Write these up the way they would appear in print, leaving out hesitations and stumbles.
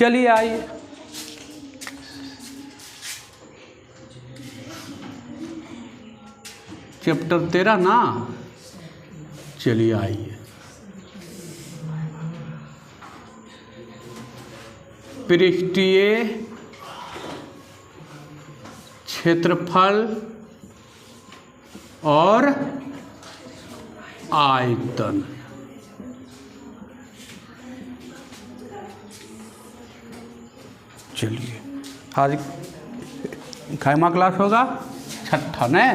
चलिए आइए, चैप्टर 13 ना। चलिए आइए, पृष्ठीय क्षेत्रफल और आयतन। चलिए आज खाइमा क्लास होगा, छठा ने,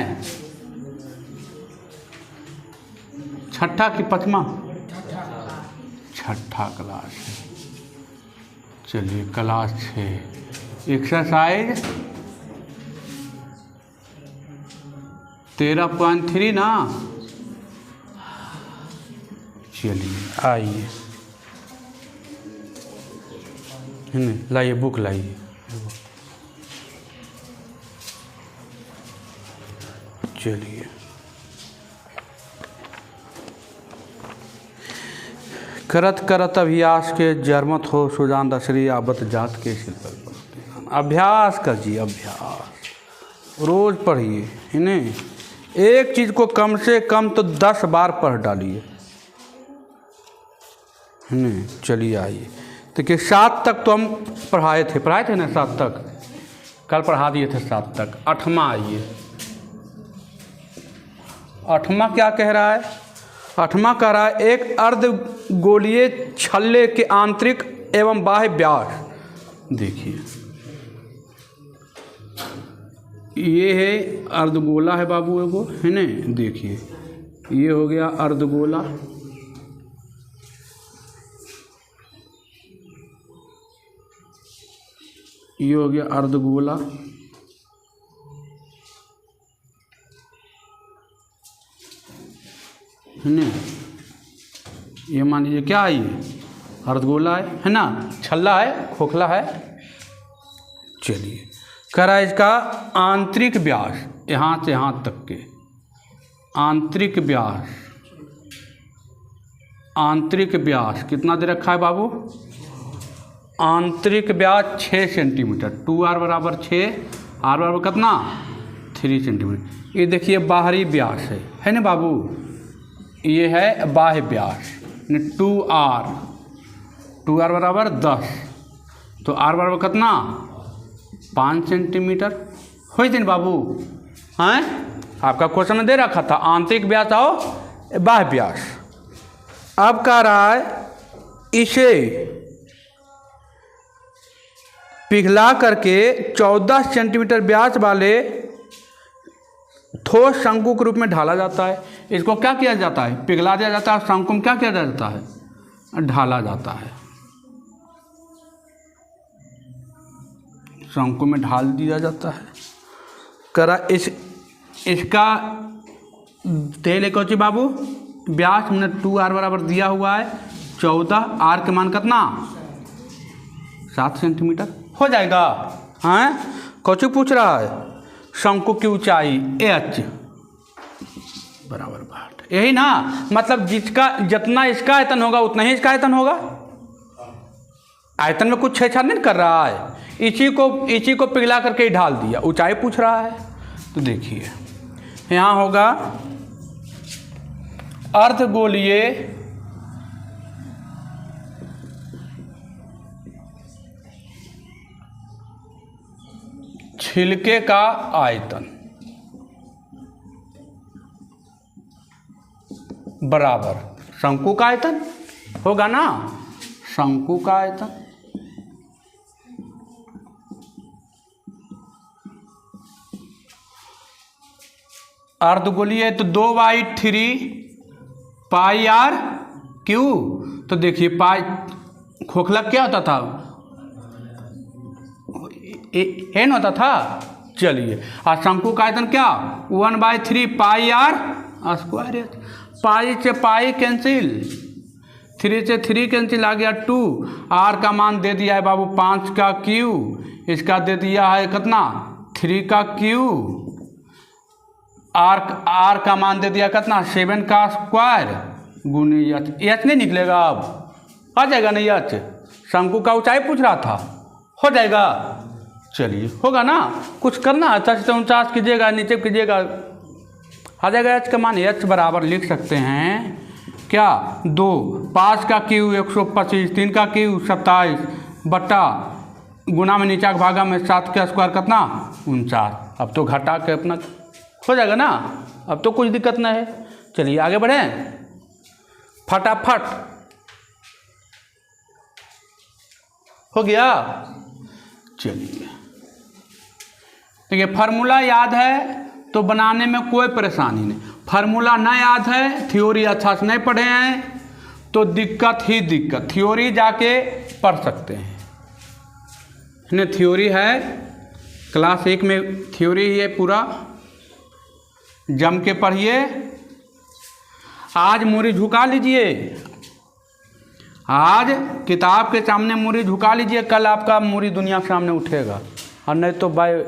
छठा कि पचमा? छठा क्लास। चलिए क्लास 6 एक्सरसाइज 13.3 ना। चलिए आइए, लाइए बुक लाइए। चलिए करत करत अभ्यास के जरमत हो सुजान दशरी आबत जात के शिल्प। अभ्यास करिए, अभ्यास रोज पढ़िए, इन्हें एक चीज़ को कम से कम तो 10 बार पढ़ डालिए। चलिए आइए, देखिए 7 तक तो हम पढ़ाए थे ना, 7 तक कल पढ़ा दिए थे 7 तक। 8वां आइए, 8वां क्या कह रहा है? 8वां कह रहा है एक अर्धगोलीय छल्ले के आंतरिक एवं बाह्य व्यास। देखिए ये है अर्धगोला है बाबू, एगो है ना। देखिए ये हो गया अर्धगोला, ये हो गया अर्धगोला, है ना। ये मान लीजिए क्या है, ये अर्धगोला है ना, छल्ला है, खोखला है। चलिए कह रहा है इसका आंतरिक व्यास, यहाँ से यहाँ तक के आंतरिक व्यास, आंतरिक व्यास कितना दे रखा है बाबू? आंतरिक व्यास 6 सेंटीमीटर। 2r बराबर 6, r बराबर कितना? 3 सेंटीमीटर। ये देखिए बाहरी व्यास है ना बाबू, ये है बाह्य व्यास 2r। 2r बराबर 10, तो r बराबर कितना? 5 सेंटीमीटर। हो जाए ना बाबू, हैं? आपका क्वेश्चन में दे रखा था आंतरिक व्यास और बाह्य व्यास। अब कह रहा है इसे पिघला करके 14 सेंटीमीटर व्यास वाले ठोस शंकु के रूप में ढाला जाता है। इसको क्या किया जाता है? पिघला दिया जाता है। शंकु में क्या किया जाता है? ढाला जाता है। शंकु में ढाल दिया जाता है। करा इसका तेल एक होची बाबू, व्यास हमने 2r बराबर दिया हुआ है 14, r के मान कितना? 7 सेंटीमीटर हो जाएगा। हाँ कौची पूछ रहा है? शंकु की ऊंचाई h बराबर 8, यही ना। मतलब जितना इसका आयतन होगा उतना ही इसका आयतन होगा। आयतन में कुछ छेड़छाड़ नहीं कर रहा है। इसी को पिघला करके ही ढाल दिया। ऊंचाई पूछ रहा है, तो देखिए यहाँ होगा अर्धगोलीय छिलके का आयतन बराबर शंकु का आयतन होगा ना। शंकु का आयतन अर्धगोलीय तो 2/3 पाई r क्यू। तो देखिए पाई खोखला क्या होता था? एन होता था। चलिए और शंकु का आयतन क्या? 1/3 पाई r स्क्वायर। पाई से पाई कैंसिल, 3 से 3 कैंसिल, आ गया 2। r का मान दे दिया है बाबू 5 का क्यू, इसका दे दिया है कितना? 3 का क्यू। r का मान दे दिया कितना? 7 का स्क्वायर गुनी एच। एच नहीं निकलेगा, अब आ जाएगा नहीं एच? शंकु का ऊंचाई पूछ रहा था, हो जाएगा। चलिए होगा ना, कुछ करना है 49 कीजिएगा, नीचे कीजिएगा, आ जाएगा। एच का मान एच बराबर लिख सकते हैं क्या, 2, 5 का क्यू 125, 3 का क्यू 27 बट्टा गुना में नीचा भागा में 7 का स्क्वायर कितना 49। अब तो घटा के अपना हो जाएगा ना, अब तो कुछ दिक्कत नहीं है। चलिए आगे बढ़ें फटाफट, हो गया। चलिए देखिए, फार्मूला याद है तो बनाने में कोई परेशानी नहीं, फार्मूला ना याद है, थ्योरी अच्छा से नहीं पढ़े हैं तो दिक्कत ही दिक्कत। थ्योरी जाके पढ़ सकते हैं, इन्हें थ्योरी है, क्लास 1 में थ्योरी ही है, पूरा जम के पढ़िए। आज मूरी झुका लीजिए, आज किताब के सामने मूरी झुका लीजिए, कल आपका मूरी दुनिया के सामने उठेगा। और नहीं तो भाई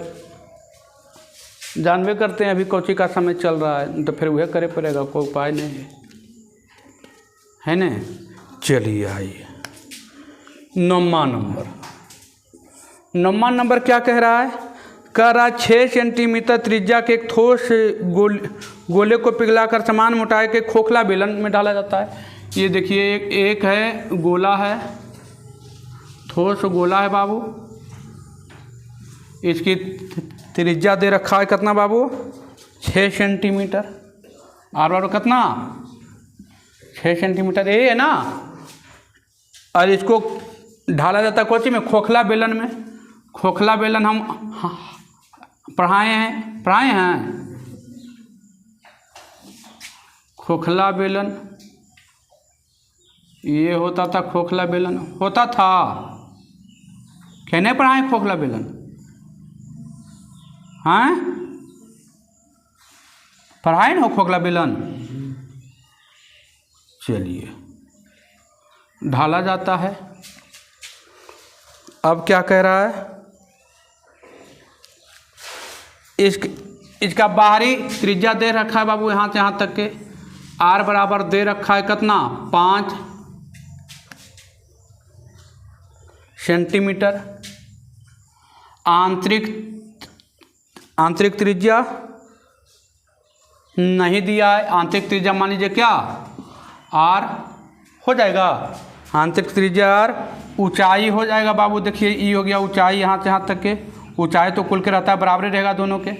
जानवे करते हैं अभी कोची का समय चल रहा है, तो फिर वह करे पड़ेगा, कोई उपाय नहीं है ना। चलिए आइए 9वां नंबर क्या कह रहा है, कह रहा है 6 सेंटीमीटर त्रिज्या के एक ठोस गोले को पिघलाकर समान मोटाई के खोखला बेलन में डाला जाता है। ये देखिए एक है गोला है, ठोस गोला है बाबू, इसकी त्रिज्या दे रखा है कितना बाबू 6 सेंटीमीटर, आर बार कितना 6 सेंटीमीटर ये है ना। और इसको ढाला जाता है कोची में, खोखला बेलन में। खोखला बेलन हम पढ़ाए हैं खोखला बेलन, ये होता था खोखला बेलन, होता था क्या नहीं पढ़ाए खोखला बेलन, हाँ पढ़ाए ना खोखला बेलन। चलिए ढाला जाता है। अब क्या कह रहा है, इसका बाहरी त्रिज्या दे रखा है बाबू यहाँ से यहाँ तक के, आर बराबर दे रखा है कितना 5 सेंटीमीटर। आंतरिक त्रिज्या नहीं दिया है, आंतरिक त्रिज्या मान लीजिए क्या आर हो जाएगा, आंतरिक त्रिज्या आर। ऊंचाई हो जाएगा बाबू, देखिए ई हो गया ऊंचाई यहाँ से यहाँ तक के, ऊंचाई तो कुल के रहता है बराबर रहेगा दोनों के,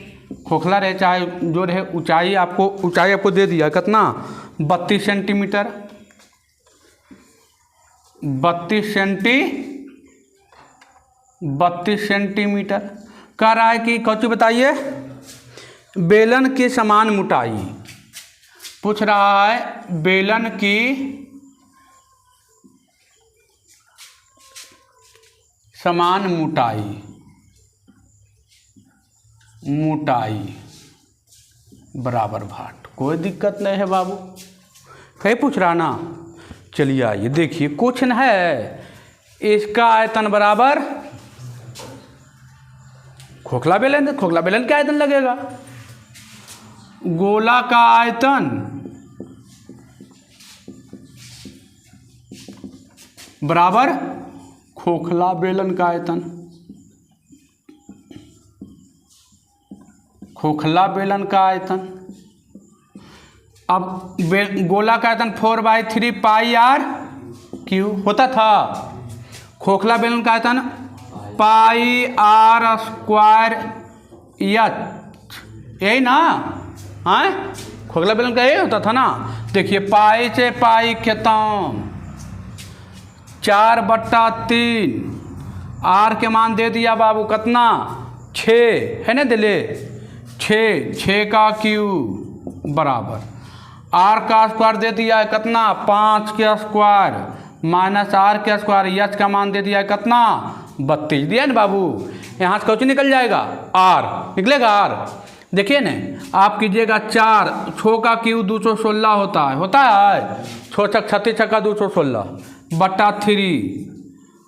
खोखला रहे चाहे जो रहे, ऊंचाई आपको दे दिया कितना 32 सेंटीमीटर। 32 सेंटीमीटर कह रहा है कि कौन बताइए, बेलन की समान मोटाई पूछ रहा है, बेलन की समान मोटाई बराबर भाट, कोई दिक्कत नहीं है बाबू, कहीं पूछ रहा ना। चलिए आइए देखिए क्वेश्चन है, इसका आयतन बराबर खोखला बेलन का आयतन लगेगा, गोला का आयतन बराबर खोखला बेलन का आयतन, खोखला बेलन का आयतन। अब गोला का आयतन 4/3 पाई आर क्यू होता था, खोखला बेलन का आयतन पाई आर स्क्वायर एच, यही ना, हाँ खोखला बेलन का यही होता था ना। देखिए पाई से पाई खत्म, 4/3, आर के मान दे दिया बाबू कितना 6 है ना, दिले 6 का क्यू बराबर, आर का स्क्वायर दे दिया है कितना 5 के स्क्वायर माइनस आर के स्क्वायर, एच का मान दे दिया है कितना 32 दिया है ना बाबू। यहाँ से कौन निकल जाएगा आर, निकलेगा आर। देखिए ना आप कीजिएगा 4, 6 का क्यू 216 होता है 6 छक 36 छक्का 216 बट्टा 3।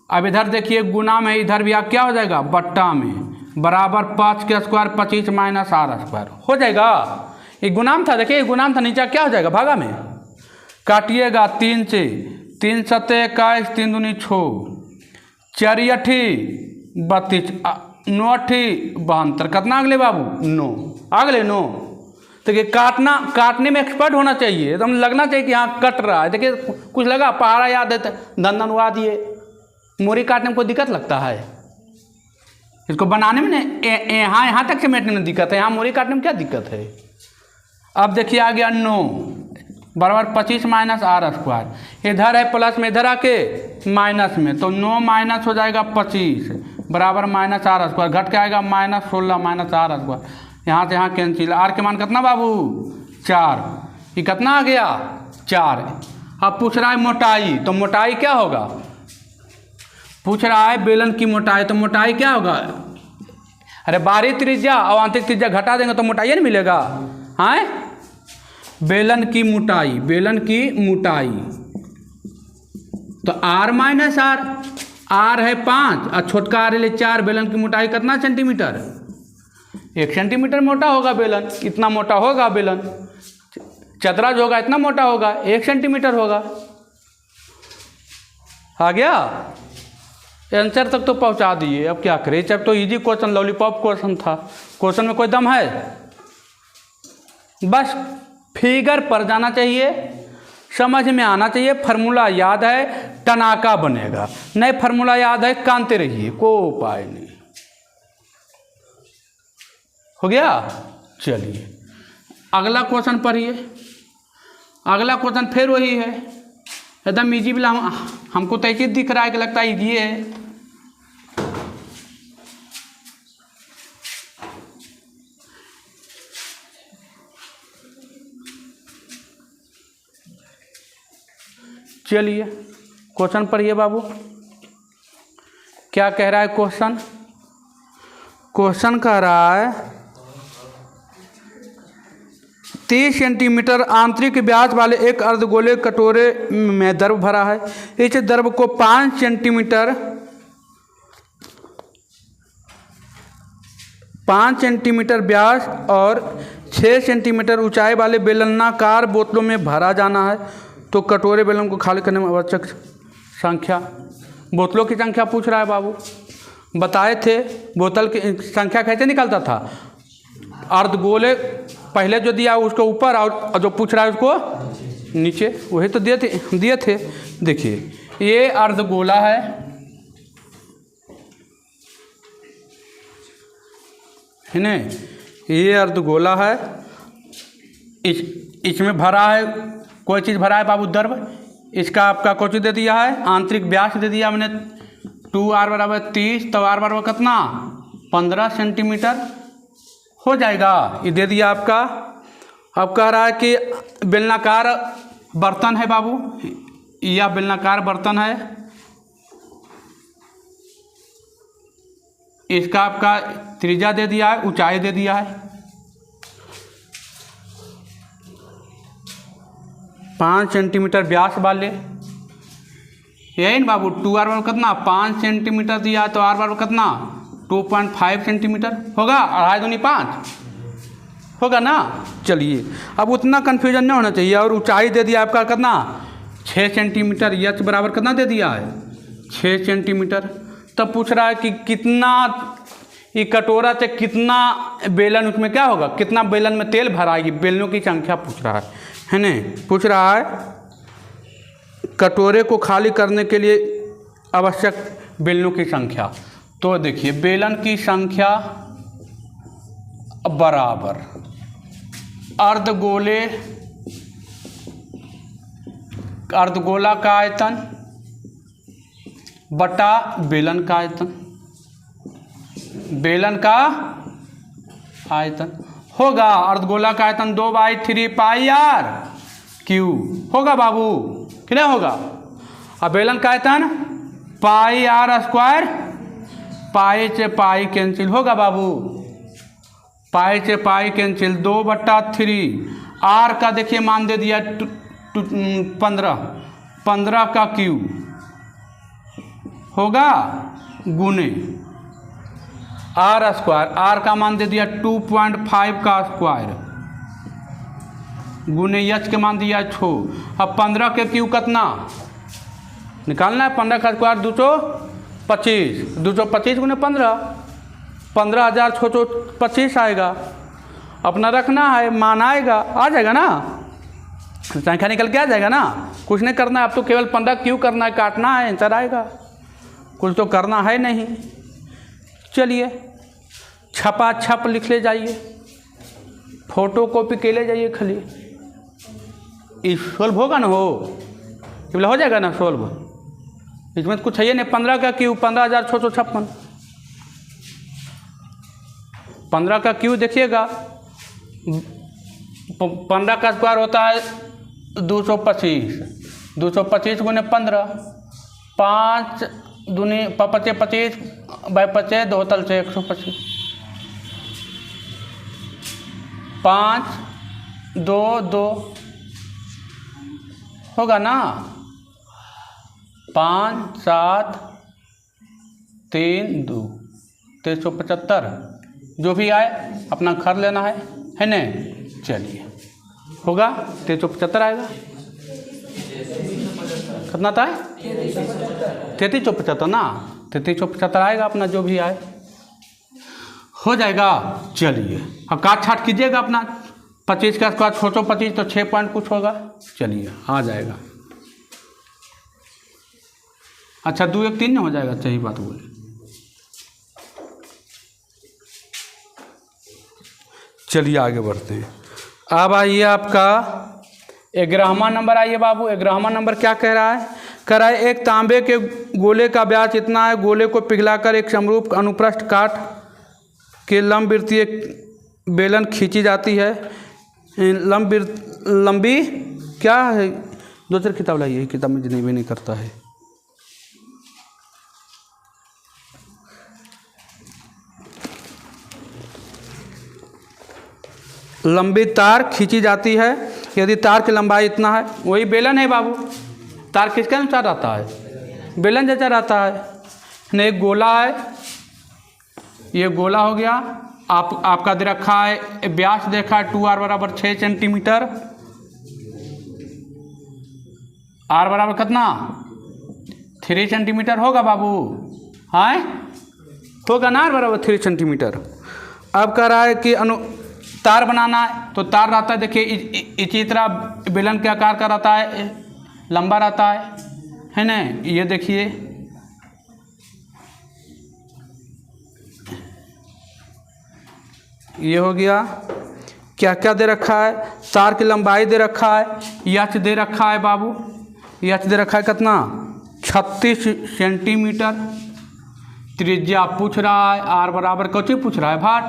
अब इधर देखिए गुना में, इधर भी आप क्या हो जाएगा बट्टा में, बराबर 5 के स्क्वायर 25 माइनस आर स्क्वायर हो जाएगा। ये गुणाम था, देखिए गुणाम था, नीचे क्या हो जाएगा भागा में, काटिएगा 3 से, 3 7 21, 3 दूनी 6, 4 अठी 32, 9 अठी 72, कितना अगले बाबू 9 अगले 9। देखिए काटने में एक्सपर्ट होना चाहिए, एकदम लगना चाहिए कि हाँ कट रहा है। देखिए कुछ लगा पहाड़ा याद है दंदन उड़ा दिए, मोरी काटने में कोई दिक्कत लगता है? इसको बनाने में यहाँ तक समेटने में दिक्कत है, यहाँ मोरी काटने में क्या दिक्कत है? अब देखिए आ गया 9 बराबर 25 माइनस आर स्क्वायर, इधर है प्लस में, इधर आके माइनस में, तो 9 माइनस हो जाएगा 25 बराबर माइनस आर स्क्वायर, घट के आएगा -16 माइनस आर स्क्वायर, यहाँ से यहाँ कैंसिल। आर के मान कितना बाबू 4, ये कितना आ गया 4। अब पूछ रहा है मोटाई, तो मोटाई क्या होगा? पूछ रहा है बेलन की मोटाई, तो मोटाई क्या होगा? अरे बाहरी त्रिज्या और आंतरिक त्रिज्या घटा देंगे तो मोटाई नहीं मिलेगा। हाँ बेलन की मोटाई, बेलन की मोटाई तो r माइनस आर, आर है 5 और छोटका आर ले 4। बेलन की मोटाई कितना सेंटीमीटर? 1 सेंटीमीटर मोटा होगा बेलन, इतना मोटा होगा बेलन। चतरा जो होगा इतना मोटा होगा, 1 सेंटीमीटर होगा। आ गया आंसर तक तो पहुंचा दिए, अब क्या करें? जब तो इजी क्वेश्चन, लॉलीपॉप क्वेश्चन था, क्वेश्चन में कोई दम है? बस फिगर पर जाना चाहिए, समझ में आना चाहिए, फार्मूला याद है टनाका बनेगा, नहीं फार्मूला याद है कानते रहिए, कोई उपाय नहीं। हो गया? चलिए अगला क्वेश्चन पढ़िए। अगला क्वेश्चन फिर वही है, एकदम इजी भी। हमको तो एक ही दिख रहा है कि लगता है इजी है। चलिए क्वेश्चन पढ़िए बाबू, क्या कह रहा है क्वेश्चन? क्वेश्चन कह रहा है 30 सेंटीमीटर आंतरिक व्यास वाले एक अर्धगोले कटोरे में द्रव भरा है। इस द्रव को 5 सेंटीमीटर व्यास और 6 सेंटीमीटर ऊंचाई वाले बेलनाकार बोतलों में भरा जाना है। तो कटोरे बेलन को खाली करने में आवश्यक संख्या, बोतलों की संख्या पूछ रहा है बाबू। बताए थे बोतल की संख्या कैसे निकलता था? अर्धगोले पहले जो दिया उसको ऊपर और जो पूछ रहा है उसको नीचे, वही तो दिए थे। देखिए ये अर्धगोला है ना, ये अर्धगोला है, इसमें भरा है कोई चीज़ भरा है बाबू द्रव। इसका आपका कोई चीज़ दे दिया है, आंतरिक व्यास दे दिया मैंने 2r बराबर 30, तो r बराबर कितना 15 सेंटीमीटर हो जाएगा, ये दे दिया आपका। अब कह रहा है कि बेलनाकार बर्तन है बाबू, यह बेलनाकार बर्तन है, इसका आपका त्रिज्या दे दिया है, ऊंचाई दे दिया है 5 सेंटीमीटर व्यास वाले, यही ना बाबू। 2r बराबर कितना 5 सेंटीमीटर दिया तो r बराबर कितना 2.5 सेंटीमीटर होगा, 2.5 दूनी 5 होगा ना। चलिए अब उतना कन्फ्यूजन नहीं होना चाहिए। और ऊंचाई दे दिया आपका कितना 6 सेंटीमीटर, यच बराबर कितना दे दिया है 6 सेंटीमीटर। तब पूछ रहा है कि कितना ये कटोरा से कितना बेलन, उसमें क्या होगा, कितना बेलन में तेल भराएगी, बेलनों की संख्या पूछ रहा है ना। पूछ रहा है कटोरे को खाली करने के लिए आवश्यक बेलनों की संख्या। तो देखिए बेलन की संख्या बराबर अर्धगोला का आयतन बटा बेलन का आयतन, बेलन का आयतन होगा अर्धगोला का आयतन 2/3 पाई r क्यू होगा बाबू, कितना होगा। अब बेलन का आयतन पाई r स्क्वायर, पाई से पाई कैंसिल होगा बाबू, पाई से पाई कैंसिल 2/3। r का देखिए मान दे दिया 15 का क्यू होगा गुने r स्क्वायर, r का मान दे दिया 2.5 का स्क्वायर गुने h के मान दिया 6। अब 15 के क्यू कितना निकालना है, 15 का स्क्वायर 25, 225 गुने 15, 15,625 आएगा। अपना रखना है, मान आएगा, आ जाएगा ना, संख्या निकल के आ जाएगा ना। कुछ नहीं करना है, अब तो केवल 15 क्यों करना है, काटना है, आंसर आएगा। कुछ तो करना है नहीं। चलिए छपा छप लिख ले जाइए, फोटो कॉपी के ले जाइए खाली। ये सोल्व होगा ना, हो जाएगा ना सोल्व। इसमें तो कुछ है नहीं। 15 का क्यू 15,656, 15 का क्यू देखिएगा, 15 का स्क्वायर होता है 225, 225 गुने 15, 5 दूनी 25 25 बाई 25 2 तल से 125, 5 2 2 होगा ना, 5 7 3 2 375, जो भी आए अपना घर लेना है ना। चलिए होगा 375 आएगा। कितना था? 3375 ना, 3375 आएगा अपना, जो भी आए हो जाएगा। चलिए अब काट छाट कीजिएगा अपना, 25 का स्क्वायर 625 तो 6 पॉइंट कुछ होगा। चलिए आ जाएगा। अच्छा 2 1 3 नहीं हो जाएगा, सही बात बोले। चलिए आगे बढ़ते हैं। अब आइए आपका 11वां नंबर। आइए बाबू 11वां नंबर क्या कह रहा है? कह रहा है एक तांबे के गोले का व्यास इतना है, गोले को पिघलाकर एक समरूप अनुप्रस्थ काट के लंबवृत्तीय बेलन खींची जाती है। लंबी क्या है? दूसरी किताब लाइए, किताब में जिन्हें भी नहीं करता है। लंबी तार खींची जाती है, यदि तार की लंबाई इतना है, वही बेलन है बाबू। तार किसके अनुसार रहता है? बेलन जैसा रहता है ना। एक गोला है, ये गोला हो गया। आपका दे रखा है व्यास, देखा है 2r बराबर 6 सेंटीमीटर। r बराबर कितना? 3 सेंटीमीटर होगा बाबू। हाँ होगा ना, r बराबर 3 सेंटीमीटर। अब कह रहा है कि तार बनाना है, तो तार रहता है, देखिए इसी तरह बेलन के आकार का रहता है, लंबा रहता है ना। ये देखिए ये हो गया। क्या क्या दे रखा है? तार की लंबाई दे रखा है, यच दे रखा है बाबू। यच दे रखा है कितना? 36 सेंटीमीटर। त्रिज्या पूछ रहा है, आर बराबर कौची पूछ रहा है? भाट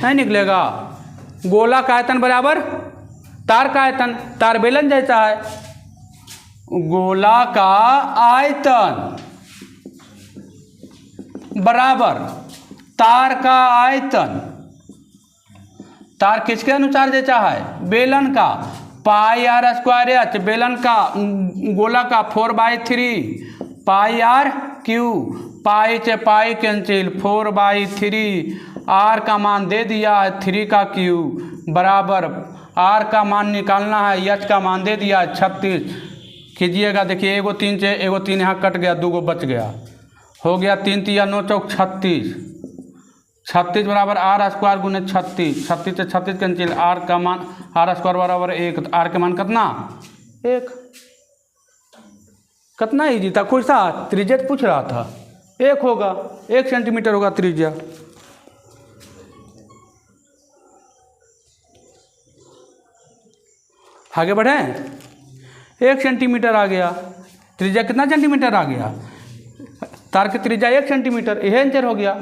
नहीं निकलेगा। गोला का आयतन बराबर तार का आयतन, तार बेलन जैसा है। गोला का आयतन बराबर तार का आयतन। तार किसके अनुसार जैसा है? बेलन का। पाई आर स्क्वायर एच, बेलन का गोला का 4/3 पाई आर क्यू। पाई से पाई कैंसिल, 4/3। आर का मान दे दिया है 3 का क्यू बराबर, आर का मान निकालना है, एच का मान दे दिया है 36। कीजिएगा, देखिए एगो 3 से एगो 3 यहाँ कट गया, 2 बच गया, हो गया 3 3 9 चौक 36। 36 बराबर आर स्क्वायर गुने 36, 36 से 36 कैंसिल, आर का मान आर स्क्वायर बराबर 1। आर के मान कितना? 1। कितना ईजी था, कुछ था, त्रिज्या पूछ रहा था। 1 होगा, 1 सेंटीमीटर होगा त्रिज्या। आगे बढ़ें। 1 सेंटीमीटर आ गया। त्रिज्या कितना सेंटीमीटर आ गया? तार की त्रिज्या 1 सेंटीमीटर। यह आंसर हो गया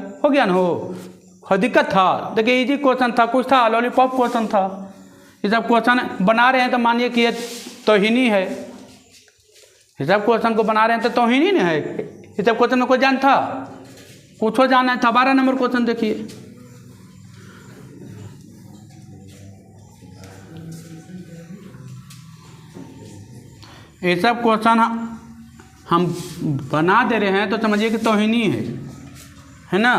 ना। हो दिक्कत था? देखिए इजी क्वेश्चन था, कुछ था लॉलीपॉप क्वेश्चन था। ये सब क्वेश्चन बना रहे हैं तो मानिए कि ये तौहीनी है। ये सब क्वेश्चन को बना रहे हैं तो तौहीनी नहीं है। ये सब क्वेश्चन में कोई जान था? कुछ हो जाना था। 12 नंबर क्वेश्चन देखिए। ये सब क्वेश्चन हम बना दे रहे हैं तो समझिए कि तौहीनी है ना।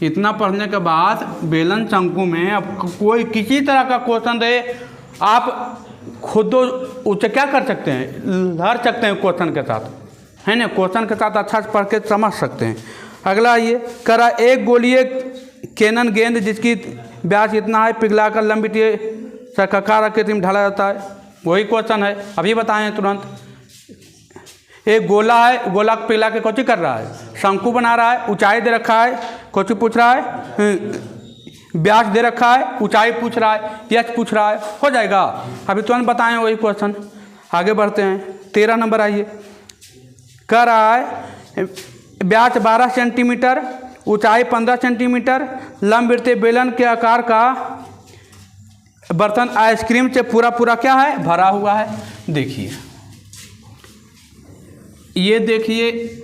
इतना पढ़ने के बाद बेलन शंकु में अब कोई किसी तरह का क्वेश्चन दे, आप खुद उससे क्या कर सकते हैं? लड़ सकते हैं क्वेश्चन के साथ, है ना, क्वेश्चन के साथ अच्छा से पढ़ के समझ सकते हैं। अगला ये करा, एक गोलीय कैनन गेंद जिसकी व्यास इतना है पिघलाकर लंबी सर्काकार आकृति में ढाला जाता है। वही क्वेश्चन है, अभी बताएं तुरंत। एक गोला है, गोला को पिघला के कोची कर रहा है, शंकु बना रहा है, ऊंचाई दे रखा है, कोची पूछ रहा है, व्यास दे रखा है, ऊंचाई पूछ रहा है, यच पूछ रहा है, हो जाएगा। अभी तुरंत बताएं वही क्वेश्चन। आगे बढ़ते हैं, 13 नंबर आइए। कह रहा है व्यास 12 सेंटीमीटर, ऊंचाई 15 सेंटीमीटर, लंबवृत्तीय बेलन के आकार का बर्तन आइसक्रीम से पूरा क्या है, भरा हुआ है। देखिए, ये देखिए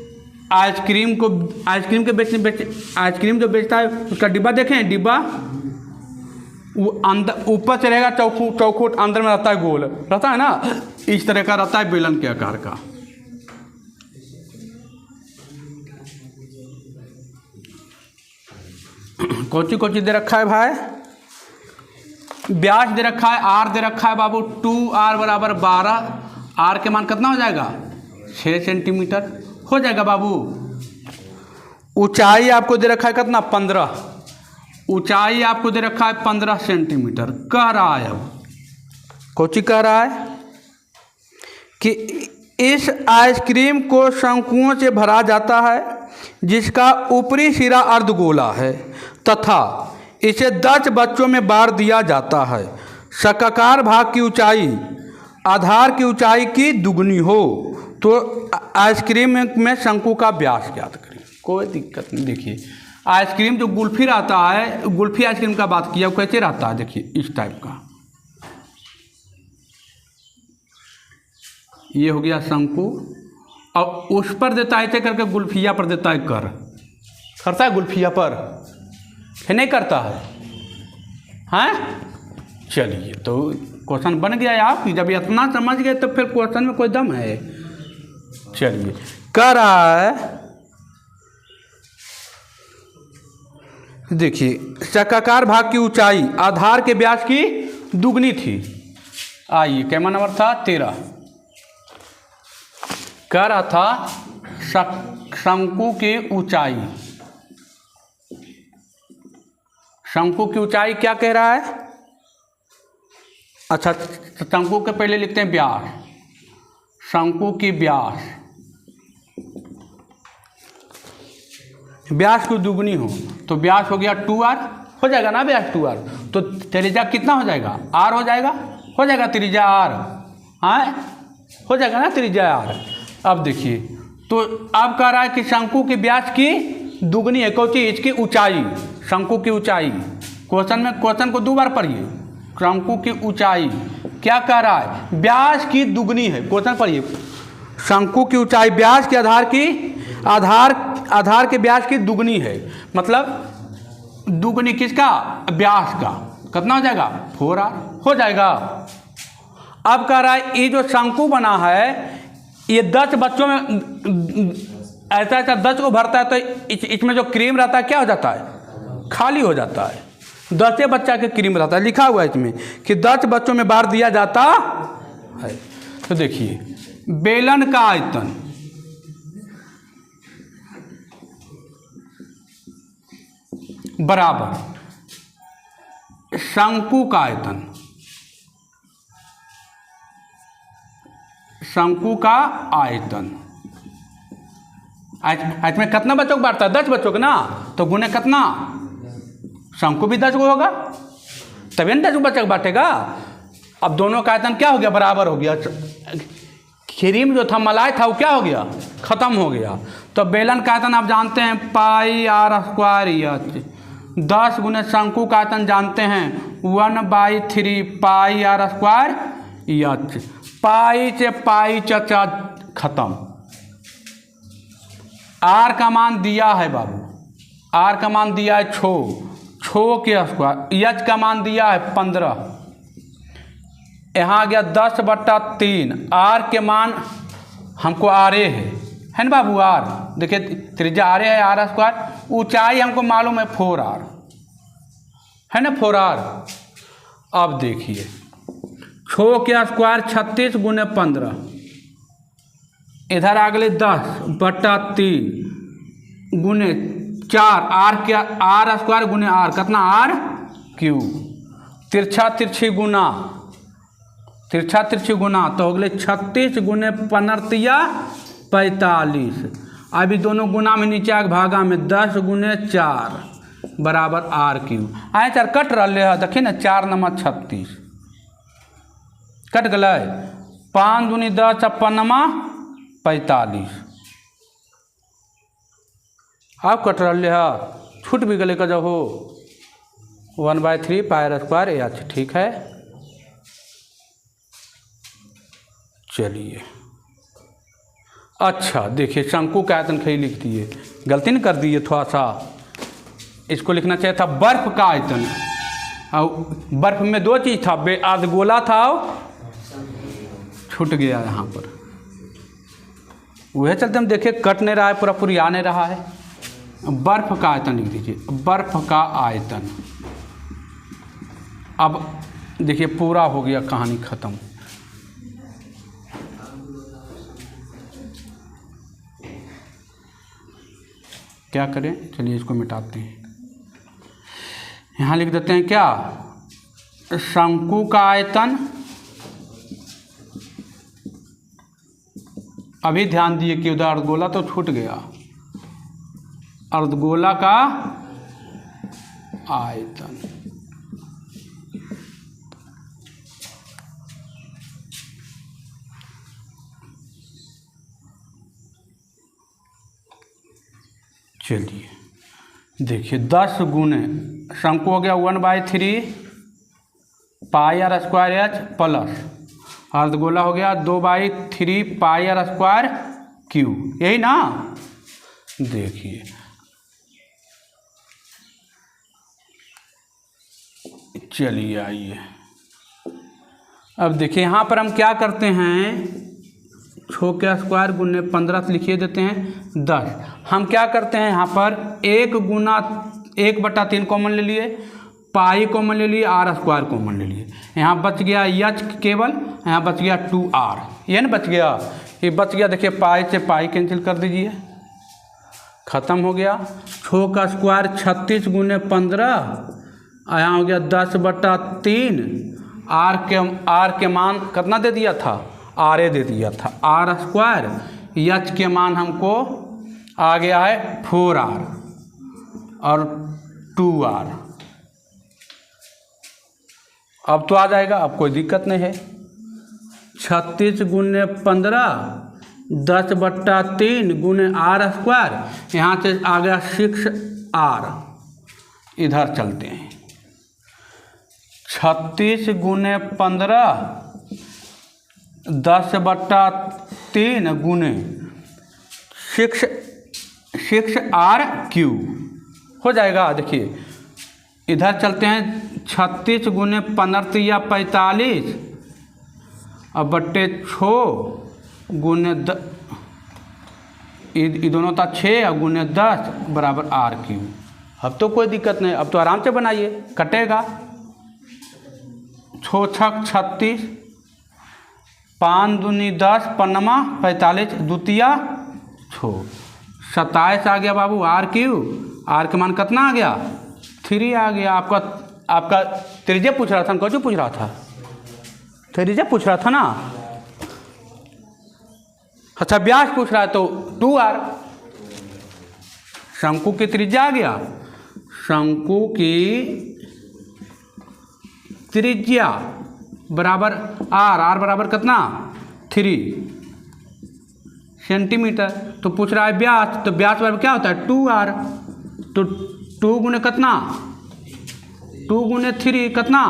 आइसक्रीम के आइसक्रीम जो बेचता है उसका डिब्बा देखें, डिब्बा वो अंदर ऊपर से रहेगा, चौखुट अंदर में रहता है, गोल रहता है ना, इस तरह का रहता है, बेलन के आकार का। कौची दे रखा है भाई, व्यास दे रखा है, आर दे रखा है बाबू, 2r बराबर 12, आर के मान कितना हो जाएगा, 6 सेंटीमीटर हो जाएगा बाबू। ऊंचाई आपको दे रखा है कितना, 15, ऊंचाई आपको दे रखा है 15 सेंटीमीटर। कह रहा है, अब कौची कह रहा है कि इस आइसक्रीम को शंकुओं से भरा जाता है जिसका ऊपरी सिरा अर्धगोला है तथा इसे 10 बच्चों में बांट दिया जाता है। शंक्वाकार भाग की ऊंचाई आधार की ऊंचाई की दुगनी हो तो आइसक्रीम में शंकु का व्यास ज्ञात करें। कोई दिक्कत नहीं। देखिए, आइसक्रीम जो गुल्फी रहता है, गुल्फी आइसक्रीम का बात किया, वो कैसे रहता है, देखिए इस टाइप का। ये हो गया शंकु, और उस पर देता है ऐसे करके, गुल्फिया पर देता है कर, करता है गुल्फिया पर, है नहीं करता है, हैं? चलिए, तो क्वेश्चन बन गया आप, जब इतना समझ गए तो फिर क्वेश्चन में कोई दम है। चलिए, कह रहा है देखिए, शंक्वाकार भाग की ऊंचाई आधार के व्यास की दुगनी थी। आइए, कैमा नंबर था 13। कह रहा था शंकु की ऊंचाई, शंकु की ऊंचाई क्या कह रहा है, अच्छा शंकु के पहले लिखते हैं व्यास, शंकु की व्यास, व्यास की दुगनी हो तो व्यास हो गया 2r, हो जाएगा ना व्यास 2r, तो त्रिज्या कितना हो जाएगा, r हो जाएगा त्रिज्या r, हाँ हो जाएगा ना त्रिज्या r। अब देखिए, तो अब कह रहा है कि शंकु के व्यास की दुगनी है, कौन सी, इसकी ऊंचाई, शंकु की ऊंचाई। क्वेश्चन को 2 बार पढ़िए, शंकु की ऊंचाई क्या कह रहा है, व्यास की दुगनी है। क्वेश्चन पढ़िए, शंकु की ऊंचाई व्यास के आधार के व्यास की दुगनी है, मतलब दुगनी किसका, व्यास का, कितना हो जाएगा, 4r हो जाएगा। अब कह रहा है ये जो शंकु बना है ये 10 बच्चों में ऐसा 10 को भरता है, तो इसमें जो क्रीम रहता है क्या हो जाता है, खाली हो जाता है। 10 बच्चा के क्रीम रहता है, लिखा हुआ है इसमें कि 10 बच्चों में बांट दिया जाता है। तो देखिए, बेलन का आयतन, बराबर शंकु का आयतन, शंकु का आयतन, आज में कितना बच्चों को बांटता है, 10 बच्चों को ना, तो गुने कितना, शंकु भी 10 को होगा, तभी ना 10 बच्चों को बांटेगा। अब दोनों का आयतन क्या हो गया, बराबर हो गया। क्रीम जो था, मलाई था, वो क्या हो गया, खत्म हो गया। तो बेलन का आयतन आप जानते हैं πr², 10 गुने शंकु का आयतन जानते हैं 1/3 πr², पाई से पाई चचा खत्म। आर का मान दिया है बाबू, आर का मान दिया है 6 के स्क्वायर, एच का मान दिया है 15, यहाँ आ गया 10/3, आर के मान हमको आर ए है ना बाबू, आर देखिए त्रिज्या आर ए है, r², ऊंचाई हमको मालूम है 4r है ना, 4r। अब देखिए 6 के स्क्वायर 36 गुने 15, इधर आ गए 10/3 गुने 4 आर क्या आर स्क्वायर गुने आर कितना आर क्यू तिरछा तिरछी गुना तो हो गए 36 गुने 15×45। अभी दोनों गुना में नीचे आगे भागा में 10 गुने 4 बराबर आर क्यू आए चार कट रहे है देखिए ना 4 नंबर 36 कट गए 5 दूनी 10 56 45 अब कट रहे है छूट भी गले का जब हो 1/3 पाई r स्क्वायर एच ठीक है। चलिए अच्छा देखिए शंकु का आयतन खी लिख दिए गलती नहीं कर दिए थोड़ा सा इसको लिखना चाहिए था बर्फ का आयतन और बर्फ में 2 चीज़ था अर्धगोला था छूट गया यहाँ पर वह चलते हम देखिए कट नहीं रहा है पूरा पूरी आ नहीं रहा है। बर्फ का आयतन लिख दीजिए बर्फ का आयतन। अब देखिए पूरा हो गया कहानी ख़त्म। क्या करें चलिए इसको मिटाते हैं। यहाँ लिख देते हैं क्या शंकु का आयतन। अभी ध्यान दिए कि उधर अर्धगोला तो छूट गया अर्धगोला का आयतन चलिए देखिए 10 गुने शंकु हो गया 1/3 पाई r स्क्वायर एच प्लस अर्धगोला हो गया 2/3 पाई r स्क्वायर क्यू यही ना। देखिए चलिए आइए अब देखिए यहाँ पर हम क्या करते हैं 6 के स्क्वायर गुने 15 से लिखिए देते हैं 10। हम क्या करते हैं यहाँ पर 1 गुना 1/3 कॉमन ले लिए पाई कॉमन ले लिए r स्क्वायर कॉमन ले लिए यहाँ बच गया एच केवल यहाँ बच गया 2r ये ना बच गया ये बच गया। देखिए पाई से पाई कैंसिल कर दीजिए ख़त्म हो गया। 6 का स्क्वायर 36 गुने 15 यहाँ हो गया 10/3 r के मान कितना दे दिया था r दे दिया था r स्क्वायर एच के मान हमको आ गया है 4r और 2r। अब तो आ जाएगा अब कोई दिक्कत नहीं है। 36 गुने 15 10/3 गुने r स्क्वायर यहाँ से आ गया 6r। इधर चलते हैं 36 गुने 15 10/3 गुने 6r क्यू हो जाएगा। देखिए इधर चलते हैं 36 गुने 15 या 45 अब बट्टे 6 गुने ये दोनों था 6 और गुने 10 बराबर r क्यू। अब तो कोई दिक्कत नहीं अब तो आराम से बनाइए कटेगा 6 छक 36 5 दूनी 10 पन्नमा 45 द्वितीया 6 27 आ गया बाबू r क्यू। r के मान कितना आ गया 3 आ गया। आपका त्रिज्या पूछ रहा था कौन पूछ रहा था त्रिज्या पूछ रहा था ना। अच्छा व्यास पूछ रहा है तो 2r शंकु की त्रिज्या आ गया। शंकु की त्रिज्या बराबर r बराबर कितना 3 सेंटीमीटर। तो पूछ रहा है व्यास तो व्यास बराबर क्या होता है 2r तो 2 गुने कितना 2 गुने 3 कितना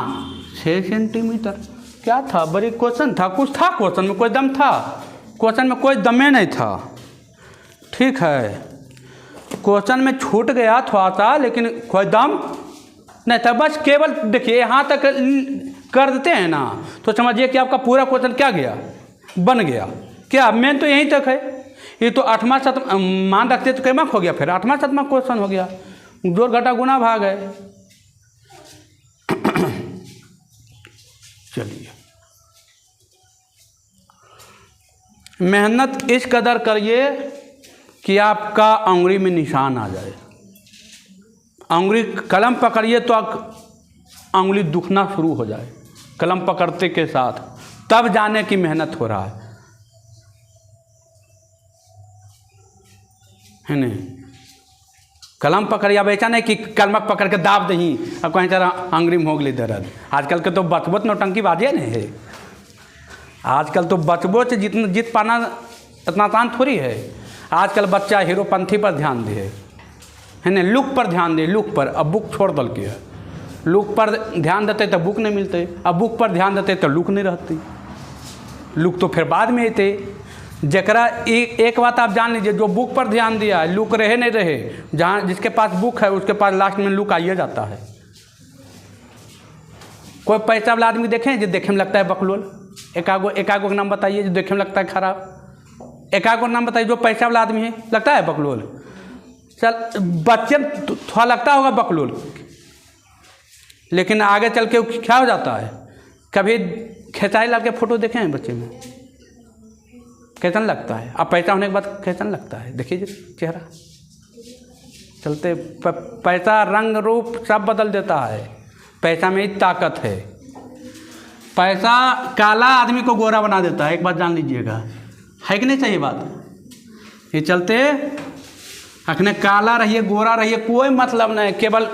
6 सेंटीमीटर। क्या था बड़ी क्वेश्चन था कुछ था क्वेश्चन में कोई दम था क्वेश्चन में कोई दमे नहीं था। ठीक है क्वेश्चन में छूट गया थोड़ा सा लेकिन कोई दम नहीं था। बस केवल देखिए यहाँ तक कर देते हैं ना तो समझिए कि आपका पूरा क्वेश्चन क्या गया बन गया। क्या मेन तो यहीं तक है। ये तो 8वां 7वां मान रखते तो कैमा हो गया फिर 8वां 7वां क्वेश्चन हो गया जोड़ घटा गुना भाग है। चलिए मेहनत इस कदर करिए कि आपका उंगली में निशान आ जाए। उंगली कलम पकड़िए तो उंगली दुखना शुरू हो जाए कलम पकड़ते के साथ, तब जाने की मेहनत हो रहा है नहीं। कलम पकड़िए, अब ऐसा नहीं कि कलमक पकड़ के दाब दही अब कहीं तरह अंगुली में हो गई दर्द। आजकल के तो बचबो तो नौटंकी बाजिए नहीं है। आजकल तो बचबो से जितना जीत पाना इतना आसान थोड़ी है। आजकल बच्चा हीरोपंथी पर ध्यान दे है ना, लुक पर ध्यान दे, लुक पर। अब बुक छोड़ दल के है, लुक पर ध्यान देते तो बुक नहीं मिलते, अब बुक पर ध्यान देते तो लुक नहीं रहती। लुक तो फिर बाद में आते। जकरा एक बात आप जान लीजिए, जो बुक पर ध्यान दिया है, लुक रहे नहीं रहे, जहाँ जिसके पास बुक है उसके पास लास्ट में लुक आइए जाता है। कोई पैसा वाला आदमी देखें जो देखे में लगता है बकलोल, एकागो का नाम बताइए जो देखे में लगता है खराब। एकागो नाम बताइए जो पैसा वाला आदमी है लगता है बकलोल। चल बच्चे थोड़ा लगता होगा बकलोल, लेकिन आगे चल के क्या हो जाता है। कभी खेसारी लाल के फोटो देखे हैं बच्चे में, कैसन लगता है। अब पैसा होने के बाद कैसन लगता है, देखिए चेहरा चलते पैसा रंग रूप सब बदल देता है। पैसा में ही ताकत है। पैसा काला आदमी को गोरा बना देता है, एक बात जान लीजिएगा, है कि नहीं चाहिए बात। ये चलते अखने काला रहिए गोरा रहिए कोई मतलब नहीं, केवल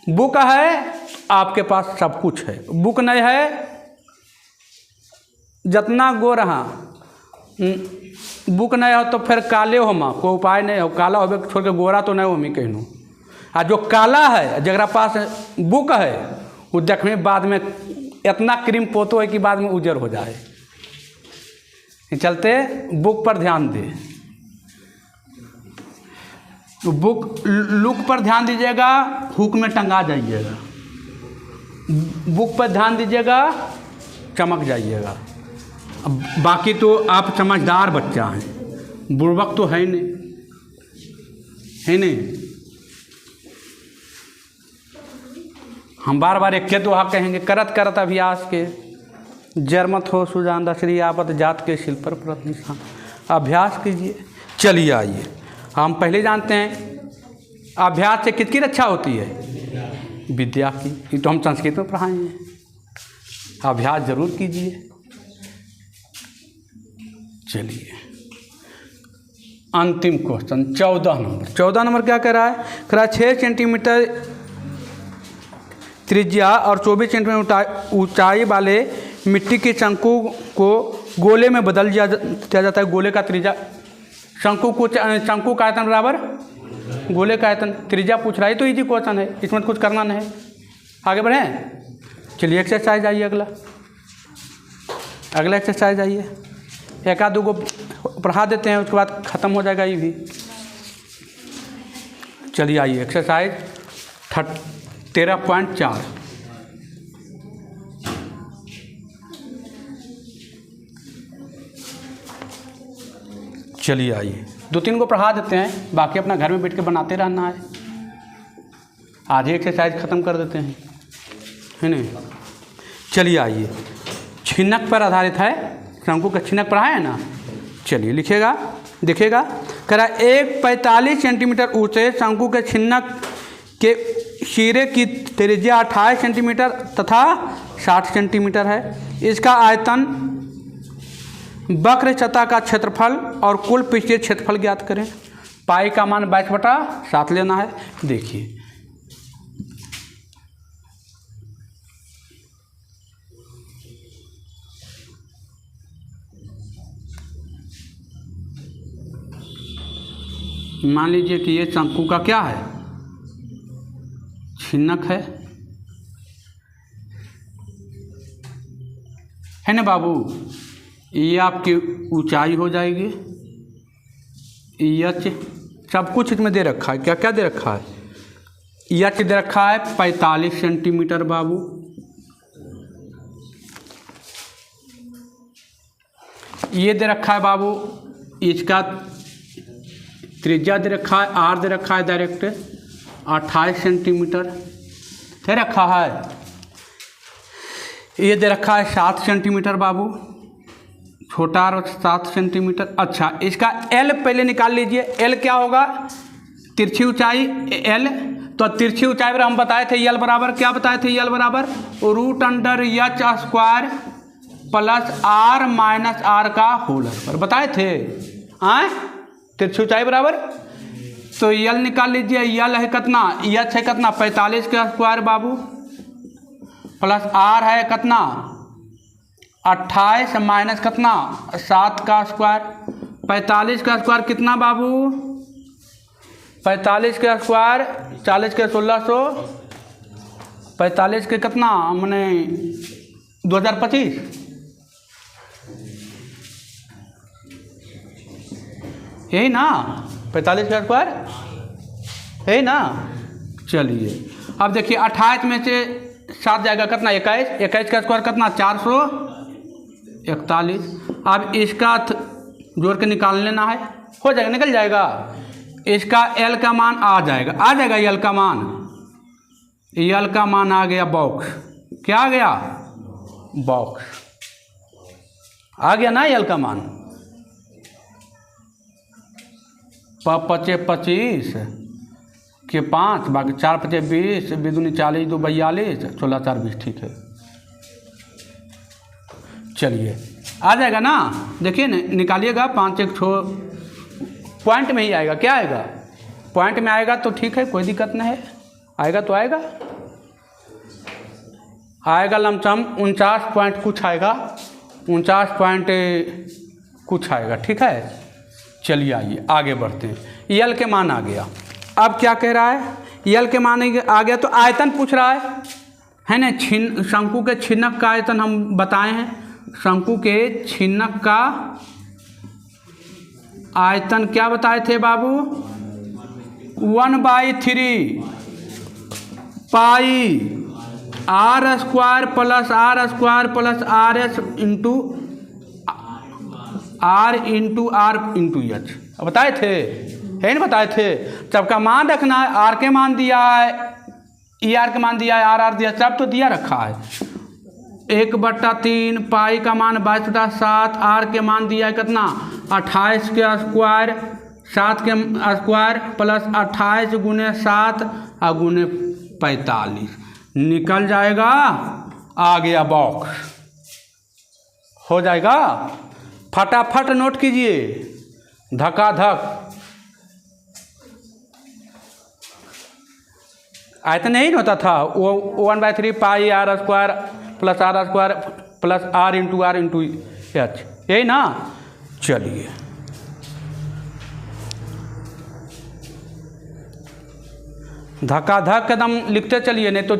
बुक है आपके पास सब कुछ है, बुक नहीं है जितना गोरा बुक नहीं हो तो फिर काले हो माँ कोई उपाय नहीं हो। काला हो छोड़ के गोरा तो नहीं हो मी कहूँ। आ जो काला है जरा पास बुक है वो देखने बाद में इतना क्रीम पोतो है कि बाद में उजर हो जाए। चलते बुक पर ध्यान दे, बुक लुक पर ध्यान दीजिएगा, हुक में टंगा जाइएगा। बुक पर ध्यान दीजिएगा, चमक जाइएगा। बाकी तो आप समझदार बच्चा हैं, बुड़बक तो है नहीं, है नहीं। हम बार बार एक दोहा कहेंगे, करत करत अभ्यास के जरमत हो सुजान दशरी आवत जात के शिल पर प्रत निशान। अभ्यास कीजिए। चलिए आइए, हम पहले जानते हैं अभ्यास से किसकी रक्षा होती है, विद्या की। ये तो हम संस्कृत में पढ़ाए हैं। अभ्यास जरूर कीजिए। चलिए अंतिम क्वेश्चन 14 नंबर। 14 नंबर क्या कह रहा है, कह रहा है 6 सेंटीमीटर त्रिज्या और 24 सेंटीमीटर ऊंचाई वाले मिट्टी के शंकु को गोले में बदल दिया जाता है। गोले का त्रिज्या, शंकु का आयतन बराबर गोले का आयतन। त्रिज्या पूछ रहा है तो इजी क्वेश्चन है, इसमें कुछ करना नहीं है। आगे बढ़ें। चलिए एक्सरसाइज आइए, अगला एक्सरसाइज आइए। एक आध दो को पढ़ा देते हैं, उसके बाद ख़त्म हो जाएगा ये भी। चलिए आइए एक्सरसाइज 13.4। चलिए आइए 2-3 को पढ़ा देते हैं, बाकी अपना घर में बैठ के बनाते रहना है। आज ही एक्सरसाइज ख़त्म कर देते हैं, है नहीं। चलिए आइए, छिन्नक पर आधारित है। शंकु का छिन्नक पढ़ा है ना। चलिए लिखेगा, दिखेगा। कह रहा एक 45 सेंटीमीटर ऊंचे शंकु के छिन्नक के सिरे की त्रिज्या 28 सेंटीमीटर तथा 60 सेंटीमीटर है। इसका आयतन, वक्र सतह का क्षेत्रफल और कुल पृष्ठीय क्षेत्रफल ज्ञात करें। पाई का मान 22/7 लेना है। देखिए मान लीजिए कि ये शंकु का क्या है, छिन्नक है ना बाबू। ये आपकी ऊंचाई हो जाएगी, यच सब कुछ इसमें दे रखा है। क्या क्या दे रखा है, यच दे रखा है 45 सेंटीमीटर बाबू। ये दे रखा है बाबू, इसका त्रिज्या दे रखा है, आर दे रखा है डायरेक्ट 28 सेंटीमीटर दे रखा है। ये दे रखा है 7 सेंटीमीटर बाबू। छोटा आर 7 सेंटीमीटर। अच्छा, इसका एल पहले निकाल लीजिए। एल क्या होगा? तिरछी ऊंचाई एल। तो तिरछी ऊंचाई पर हम बताए थे एल बराबर, क्या बताए थे? एल बराबर √(h² plus r minus r का होल पर बताए थे। आए तिरछी ऊंचाई बराबर, तो यल निकाल लीजिए। यल है कितना? एच है कितना? 45 का स्क्वायर बाबू, प्लस आर है कितना? 28 माइनस कितना? 7 का स्क्वायर। 45 का स्क्वायर कितना बाबू? 45 का स्क्वायर 40 के 1600, 45 के कितना मैंने 2025, यही ना? 45 का स्क्वायर है ना? चलिए अब देखिए 28 में से 7 जाएगा कितना? 21। 21 का स्क्वायर कितना? 441। अब इसका जोड़ के निकाल लेना है, हो जाएगा, निकल जाएगा। इसका एल का मान आ जाएगा एल का मान। एल का मान आ गया बॉक्स। क्या आ गया? बॉक्स आ गया ना एल का मान। 25 के 5 बाकी 4 × 5 20, 2 × 40, 2 × 42, 16 × 4 20। ठीक है, चलिए आ जाएगा ना? देखिए ना, निकालिएगा। 5 1 6 पॉइंट में ही आएगा। क्या आएगा? पॉइंट में आएगा तो ठीक है, कोई दिक्कत नहीं है। आएगा तो आएगा लमसम 49 पॉइंट कुछ आएगा, 49 पॉइंट कुछ आएगा। ठीक है, चलिए आइए आगे बढ़ते हैं। यल के मान आ गया। अब क्या कह रहा है? यल के मान आ गया तो आयतन पूछ रहा है ना? शंकु के छिन्नक का आयतन हम बताए हैं। शंकु के छिन्नक का आयतन क्या बताए थे बाबू? 1/3 पाई r² plus r² plus RS into R into H बताए थे, है ना? बताए थे। सबका मान रखना है। R के मान दिया है, ER के मान दिया है, RR दिया, सब तो दिया रखा है। 1/3 पाई का मान 22/7, R के मान दिया है कितना? 28 के स्क्वायर, 7 के स्क्वायर प्लस 28 × 7 × 45 निकल जाएगा। आ गया बॉक्स, हो जाएगा। फटाफट नोट कीजिए, धकाधक। आयतन नहीं होता था वो 1/3 पाई r² plus r² plus R into H, यही ना? चलिए धकाधक एकदम लिखते चलिए, नहीं तो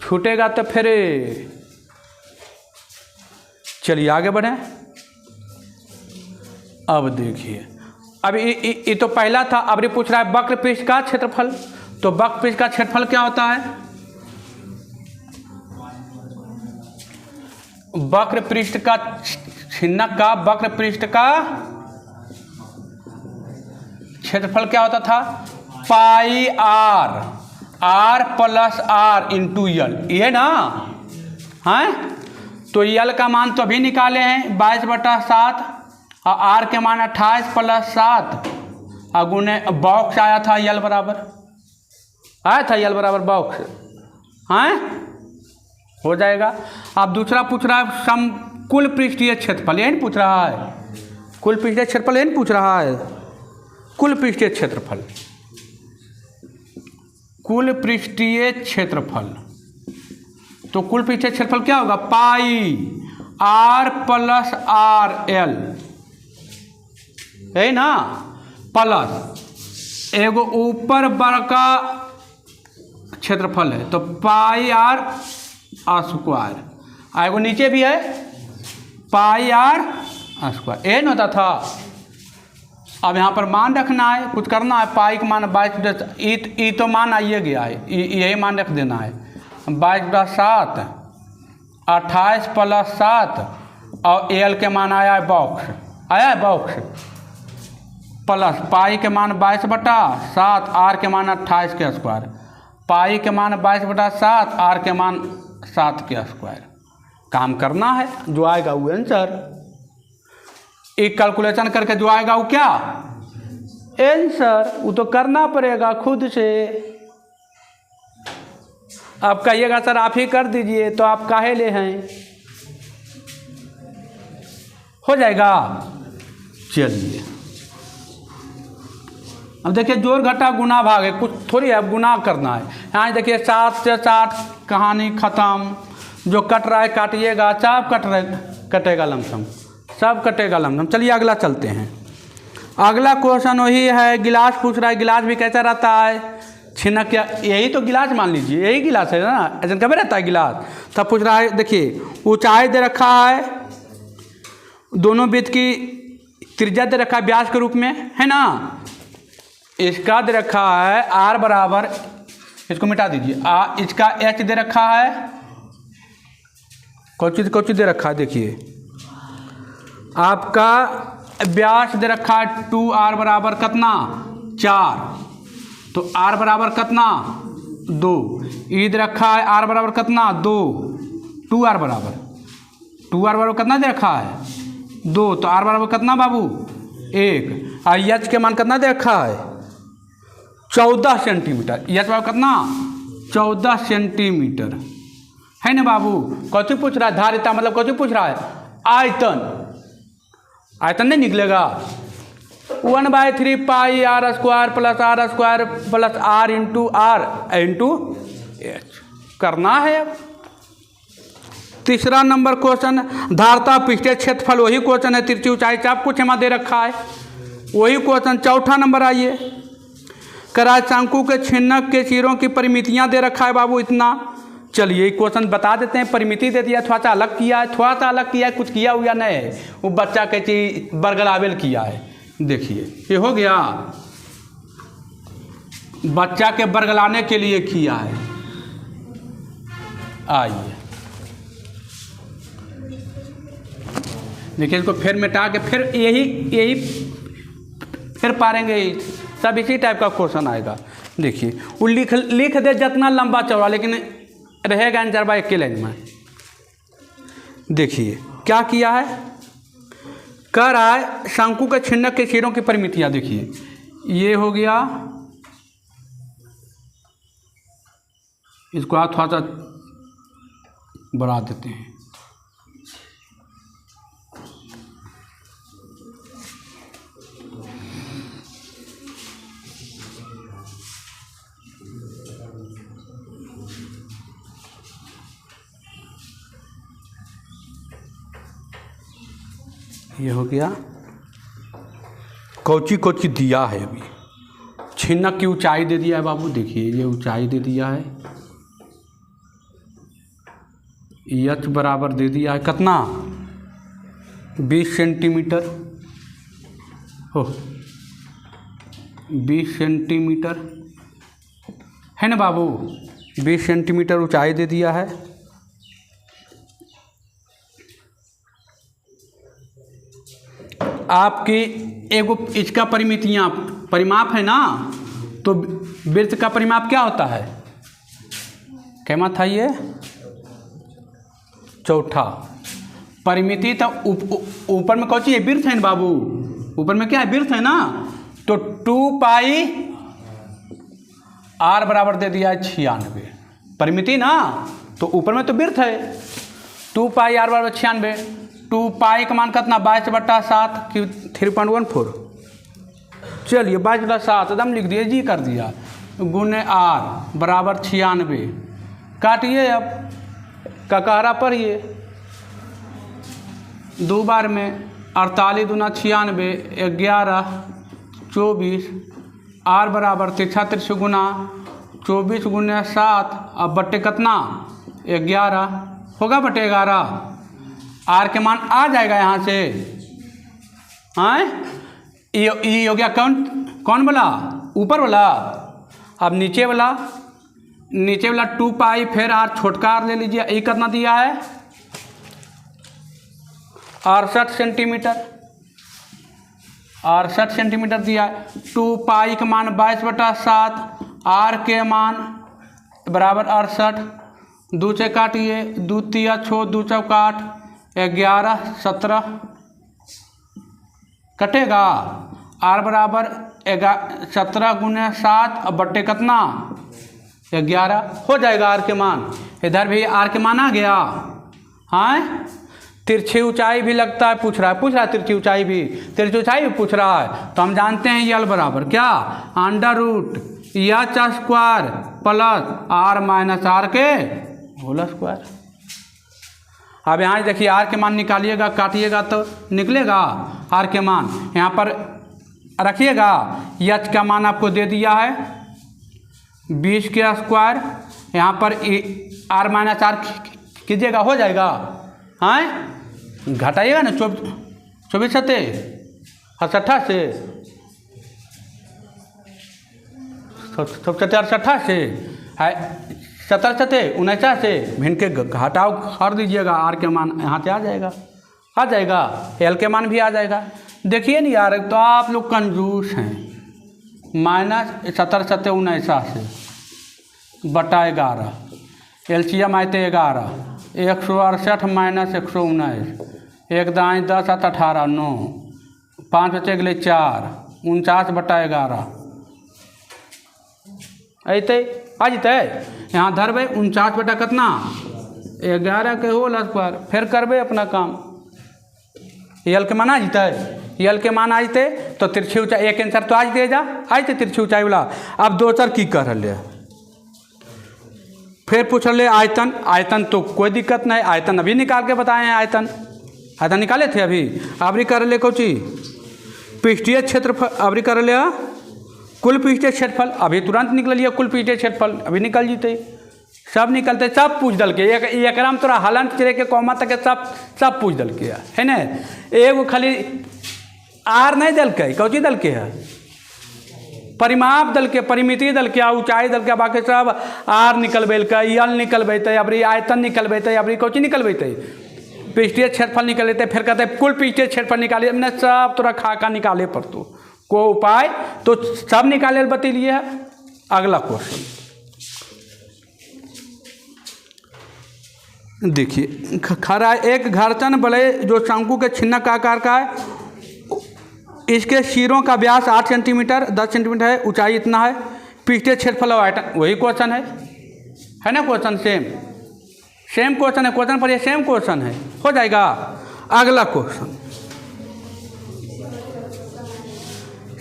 छूटेगा तो फिर। चलिए आगे बढ़ें। अब देखिए, अब ये तो पहला था। अब ये पूछ रहा है वक्र पृष्ठ का क्षेत्रफल। तो वक्र पृष्ठ का क्षेत्रफल क्या होता है? वक्र पृष्ठ का छिन्नक का वक्र पृष्ठ का क्षेत्रफल क्या होता था? पाई R plus R into L, ये ना है? तो यल का मान तो अभी निकाले हैं 22/7 और R के मान 28 प्लस 7 गुने बॉक्स आया था यल बराबर, आया था यल बराबर बॉक्स, हैं? हो जाएगा। अब दूसरा पूछ रहा है समकुल पृष्ठीय क्षेत्रफल, यही पूछ रहा है। कुल पृष्ठीय क्षेत्रफल यही पूछ रहा है। कुल पृष्ठीय क्षेत्रफल, कुल पृष्ठीय क्षेत्रफल। तो कुल पृष्ठीय क्षेत्रफल क्या होगा? पाई R प्लस RL, है ना? प्लस एगो ऊपर बड़का क्षेत्रफल है तो पाई R स्क्वायर, एगो नीचे भी है पाई R स्क्वायर, ये होता था। अब यहाँ पर मान रखना है, कुछ करना है। पाई का मान 22, तो मान आइए गया है, यही मान रख देना है। 22/7, 28 प्लस 7 और एल के मान आया है बॉक्स, आया है बॉक्स, प्लस पाई के मान 22/7, आर के मान 28 के स्क्वायर, पाई के मान 22/7, आर के मान 7 के स्क्वायर। काम करना है, जो आएगा वो आंसर। एक कैलकुलेशन करके जो आएगा वो क्या आंसर, वो तो करना पड़ेगा खुद से। आप कहिएगा सर आप ही कर दीजिए, तो आप काहे ले हैं, हो जाएगा। चलिए अब देखिए जोड़ घटा गुना भाग है, कुछ थोड़ी है, अब गुना करना है। यहाँ देखिए 7 से 60 कहानी ख़त्म। जो कट रहा है काटिएगा, सब कटेगा लमसम, सब कटेगा लमसम। चलिए अगला चलते हैं। अगला क्वेश्चन वही है, गिलास पूछ रहा है। गिलास भी कैसा रहता है, छिनक या, यही तो गिलास मान लीजिए, यही गिलास है ना, ऐसा कभी रहता है गिलास। तब पूछ रहा है, देखिए ऊंचाई दे रखा है, दोनों वृत्त की त्रिज्या दे रखा है व्यास के रूप में, है ना। इसका दे रखा है r बराबर, इसको मिटा दीजिए, इसका h दे रखा है, कौन सी दे रखा है, देखिए आपका व्यास दे रखा है 2r बराबर कितना 4, तो r बराबर कितना 2, ई दे रखा है r बराबर कितना 2, 2r बराबर कितना दे रखा है 2, तो r बराबर कितना बाबू 1, और h के मान कितना दे रखा है 14 सेंटीमीटर, h बराबर कितना 14 सेंटीमीटर, है ना बाबू। कौन पूछ रहा है, धारिता मतलब कौन पूछ रहा है, आयतन नहीं निकलेगा, 1/3 पाई r square plus r square plus r into H करना है। अब तीसरा नंबर क्वेश्चन, धारता पृष्ठीय क्षेत्रफल, वही क्वेश्चन है। तिरछी ऊंचाई चाप कुछ हमारा दे रखा है, वही क्वेश्चन। चौथा नंबर आइए, कराय शंकु के छिन्नक के चीरों की परिमितियां दे रखा है बाबू इतना। चलिए क्वेश्चन बता देते हैं, परिमिति दे दिया, थोड़ा सा अलग किया है, कुछ किया हुआ नहीं है, वो बच्चा के चीज बरगलावेल किया है। देखिए ये हो गया, बच्चा के बरगलाने के लिए किया है। आइए देखिए, इसको फिर मिटा के फिर यही फिर पारेंगे, सब इसी टाइप का क्वेश्चन आएगा। देखिए वो लिख दे जितना लंबा चौड़ा, लेकिन रहेगा आंसर बाय एक लाइन में। देखिए क्या किया है, कह रहा है शंकु के छिन्नक के चीरों की परिमितियां। देखिए ये हो गया, इसको आप थोड़ा सा बढ़ा देते हैं। ये हो गया, कोची दिया है अभी। छिन्नक की ऊंचाई दे दिया है बाबू, देखिए ये ऊंचाई दे दिया है, h बराबर दे दिया है कितना 20 सेंटीमीटर हो, 20 सेंटीमीटर है ना बाबू, 20 सेंटीमीटर ऊंचाई दे दिया है। आपकी एगो इसका परिमितियाँ परिमाप है ना, तो वृत्त का परिमाप क्या होता है, क्या था ये चौथा परिमिति। तो ऊपर में कौन सी है, वृत्त है ना बाबू, ऊपर में क्या है वृत्त है ना, तो 2 पाई r बराबर दे दिया है 96, परिमिति ना, तो ऊपर में तो वृत्त है, 2 पाई r बराबर 96, 2 पाई का मान कितना 22/7 की 3.14। चलिए 22/7 एकदम लिख दिए, जी कर दिया, गुने r बराबर 96। काटिए अब ककारा पढ़िए, 2 बार में 48 दूना 96, 11 24, r बराबर 33 गुना 24 गुने 7, अब बट्टे कितना 11 होगा, बट्टे 11, आर के मान आ जाएगा यहाँ से। हाँ ये हो गया कौन वाला, ऊपर वाला। अब नीचे वाला 2 पाई, फिर आर छोटका आर ले लीजिए, ये कितना दिया है 68 सेंटीमीटर, 68 सेंटीमीटर दिया है। 2 पाई का मान 22/7, आर के मान बराबर 68, 2 से काटिए, 2 तिया 6, 2 चौकाट 11 17, कटेगा। आर बराबर 17 गुने 7 अब बट्टे कितना 11 हो जाएगा आर के मान। इधर भी आर के मान आ गया। हाँ, तिरछी ऊंचाई भी लगता है, पूछ रहा है तिरछी ऊंचाई भी पूछ रहा है। तो हम जानते हैं यल बराबर क्या, under root h square plus r minus r के होल स्क्वायर। अब यहाँ देखिए आर के मान निकालिएगा, काटिएगा तो निकलेगा आर के मान। यहाँ पर रखिएगा, एच का मान आपको दे दिया है 20 के स्क्वायर, यहाँ पर आर माइनस आर कीजिएगा, हो जाएगा। हाँ, घटाइएगा ना 24 सत्ते 68 से 68 से 17 सत्ते 49 से भिन्न के घटाव कर दीजिएगा, आर के मान यहाँ से आ जाएगा, एल के मान भी आ जाएगा। देखिए नहीं यार, तो आप लोग कंजूस हैं। माइनस 17 सत्ते 49 से बटा 11, एलसीएम आए थे 11, 168 माइनस 119, 1 दाएँ 10 7 18 9, 5 बचे गए 4, 49 बटा 11 अते आ जते। यहाँ धरबे 49 बटा कितना 11 के होल स्क्वायर, फिर करबे अपना काम। यल के मान आ जते, यल के मान आ जते तो तिरछी ऊंचाई एक आंसर तो आज दे जा आते तिरछी ऊंचाई वाला। अब दोसर की कर ले, फिर पूछ ले आयतन। आयतन तो कोई दिक्कत नहीं, आयतन अभी निकाल के बताए हैं। आयतन निकाले थे अभी कर ले कोची पृष्ठीय क्षेत्रफल, अभी कर ले कुल पृष्ठीय क्षेत्रफल, अभी तुरंत निकल लिया कुल पृष्ठीय क्षेत्रफल, अभी निकल जीते, सब निकलते, सब पूछ दल के एक में तोरा हलन चले के कौमा तक सब पूछ दल के है ना। एगो खाली आर नहीं दल के, कौची दल के है परिमाप दल के, परिमिति दल के, ऊंचाई दल के, बाकी सब आर निकलबेलकै, यल निकलबेते, अबरी आयतन निकलबेते, अबरी कौची निकलबेते पृष्ठीय क्षेत्रफल निकलते, फिर कहते कुल पृष्ठीय क्षेत्रफल निकालिए। हमने सब तोरा खाका निकाले पर को उपाय तो सब निकाले बतलिए है। अगला क्वेश्चन देखिए, खरा एक घर्षण बल जो शंकु के छिन्नक आकार का है, इसके सिरों का व्यास 8 सेंटीमीटर 10 सेंटीमीटर है, ऊंचाई इतना है, पृष्ठीय क्षेत्रफल और आयतन, वही क्वेश्चन है ना। क्वेश्चन सेम क्वेश्चन है, क्वेश्चन पर ये सेम क्वेश्चन है, हो जाएगा। अगला क्वेश्चन,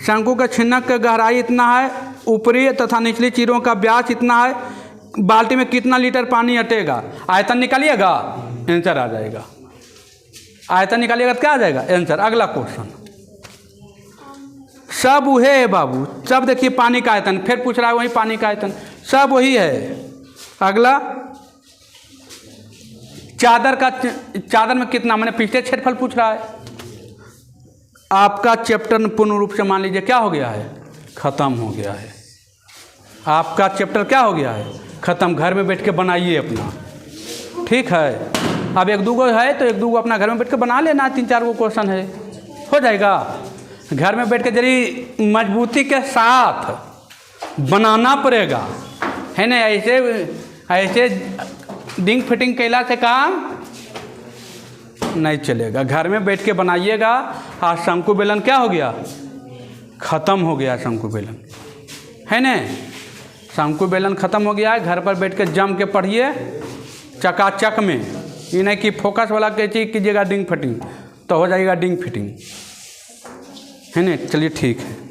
शंकु के छिन्नक की गहराई इतना है, ऊपरी तथा निचली चीरों का व्यास इतना है, बाल्टी में कितना लीटर पानी अटेगा। आयतन निकालिएगा, आंसर आ जाएगा। आयतन निकालिएगा तो क्या आ जाएगा आंसर। अगला क्वेश्चन, सब वही है बाबू, सब देखिए पानी का आयतन, फिर पूछ रहा है वही पानी का आयतन, सब वही है। अगला, चादर में कितना, मैंने पृष्ठीय क्षेत्रफल पूछ रहा है। आपका चैप्टर पूर्ण रूप से मान लीजिए क्या हो गया है, खत्म हो गया है। आपका चैप्टर क्या हो गया है, खत्म। घर में बैठ के बनाइए अपना, ठीक है। अब एक दूगो है तो एक दूगो अपना घर में बैठ के बना लेना, 3-4 गो क्वेश्चन है, हो जाएगा। घर में बैठ के जरी मजबूती के साथ बनाना पड़ेगा, है ना। ऐसे डिंग फिटिंग कैला से काम नहीं चलेगा। घर में बैठ के बनाइएगा। आज शंकु बेलन क्या हो गया, ख़त्म हो गया शंकु बेलन, है ना। शंकु बेलन ख़त्म हो गया है। घर पर बैठ के जम के पढ़िए चकाचक में, ये नहीं कि फोकस वाला के चीज़ कीजिएगा डिंग फिटिंग, तो हो जाएगा डिंग फिटिंग, है ना। चलिए ठीक है।